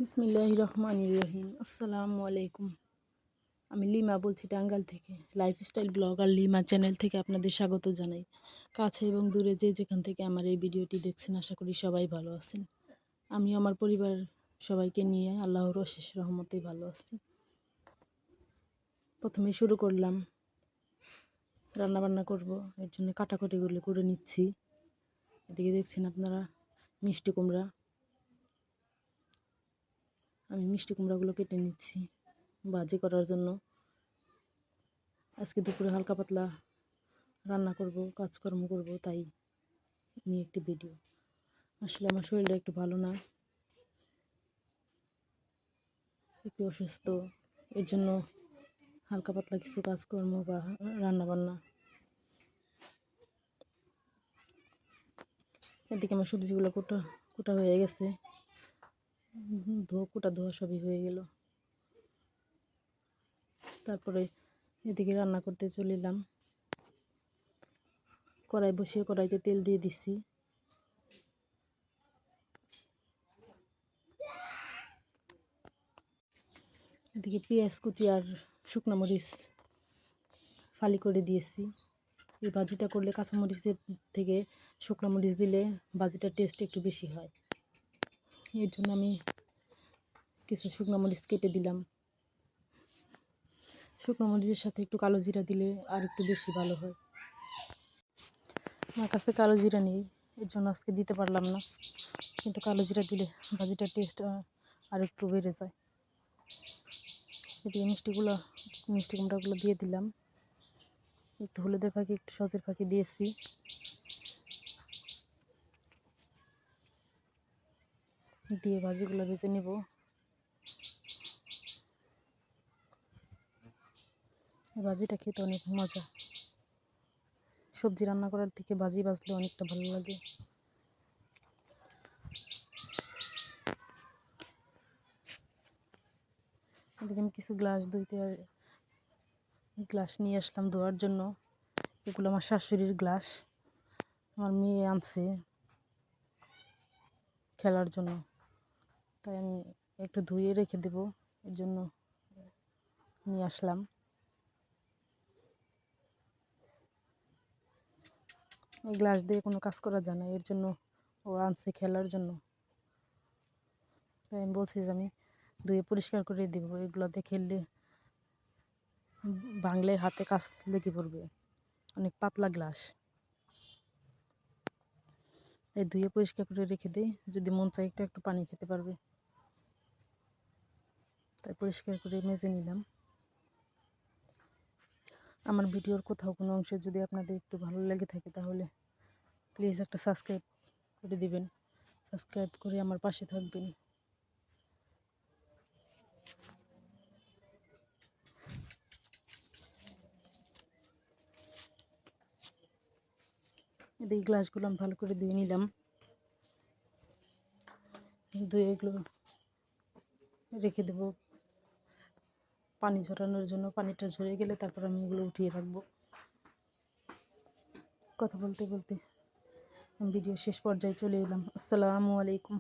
বিসমিল্লাহির রহমানির রহিম। আসসালামু আলাইকুম। আমি লিমা বলছি টাঙ্গাইল থেকে। লাইফস্টাইল ব্লগার লিমা চ্যানেল থেকে আপনাদের স্বাগত জানাই। কাছে এবং দূরে যে যেখান থেকে আমার এই ভিডিওটি দেখছেন, আশা করি সবাই ভালো আছেন। আমি আমার পরিবার সবাইকে নিয়ে আল্লাহর অশেষ রহমতে ভালো আছি। প্রথমে শুরু করলাম, রান্নাবান্না করব, এর জন্য কাটাকুটিগুলো করে নিচ্ছি। এদিকে দেখছেন আপনারা মিষ্টি কুমড়া, আমি মিষ্টি কুমড়াগুলো কেটে নিচ্ছি ভাজি করার জন্য। আজকে দুপুরে হালকা পাতলা রান্না করব, কাজকর্ম করব, তাই নিয়ে একটি ভিডিও। আসলে আমার শরীরটা একটু ভালো না, একটু অসুস্থ, এর জন্য হালকা পাতলা কিছু কাজকর্ম বা রান্না বান্না। এদিকে আমার সবজিগুলো কোটা হয়ে গেছে, ধোয়া সবই হয়ে গেল। তারপরে এদিকে রান্না করতে চলে এলাম। কড়াই বসিয়ে কড়াইতে তেল দিয়ে দিচ্ছি। এদিকে পেঁয়াজ কুচি আর শুকনো মরিচ ফালি করে দিয়েছি। এই ভাজিটা করলে কাঁচামরিচের থেকে শুকনো মরিচ দিলে ভাজিটার টেস্ট একটু বেশি হয়। এর জন্য আমি কিছু শুকনো মরিচ কেটে দিলাম। শুকনো মরিচের সাথে একটু কালো জিরা দিলে আর একটু বেশি ভালো হয়। আমার কাছে কালো জিরা নেই, এর জন্য আজকে দিতে পারলাম না, কিন্তু কালো জিরা দিলে ভাজিটার টেস্ট আর একটু বেড়ে যায়। এদিকে মিষ্টি কুমড়াগুলো দিয়ে দিলাম। একটু হলুদের ফাঁকি, একটু সজের ফাঁকি দিয়েছি। দিয়ে ভাজিগুলো ভেজে নেব। এই ভাজিটা খেতে অনেক মজা। সবজি রান্না করার থেকে ভাজি ভাজলে অনেকটা ভালো লাগে। এদিকে আমি কিছু গ্লাস নিয়ে আসলাম ধোয়ার জন্য। এগুলো আমার শাশুড়ির গ্লাস, আমার মেয়ে আনছে খেলার জন্য, তাই আমি একটু ধুয়ে রেখে দেব, এর জন্য নিয়ে আসলাম। এই গ্লাস দিয়ে কোনো কাজ করা যায় না, এর জন্য ও আনছে খেলার জন্য, তাই আমি বলছি যে আমি ধুয়ে পরিষ্কার করে দেব। এগুলোতে খেললে ভাঙলে হাতে কাজ লেগে পড়বে, অনেক পাতলা গ্লাস। এই ধুয়ে পরিষ্কার করে রেখে দিই, যদি মন চায় একটু পানি খেতে পারবে, তাই পরিষ্কার করে মেজে নিলাম। আমার ভিডিওর কোথাও কোনো অংশে যদি আপনাদের একটু ভালো লেগে থাকে, তাহলে প্লিজ একটা সাবস্ক্রাইব করে দিবেন। সাবস্ক্রাইব করে আমার পাশে থাকবেন। এই গ্লাসগুলো আমি ভালো করে ধুয়ে নিলাম। ধুয়ে এগুলো রেখে দেবো পানি ঝরানোর জন্য। পানিটা ঝরে গেলে তারপর আমি এগুলো উঠিয়ে রাখবো। কথা বলতে বলতে ভিডিও শেষ পর্যায়ে চলে এলাম। আসসালামু আলাইকুম।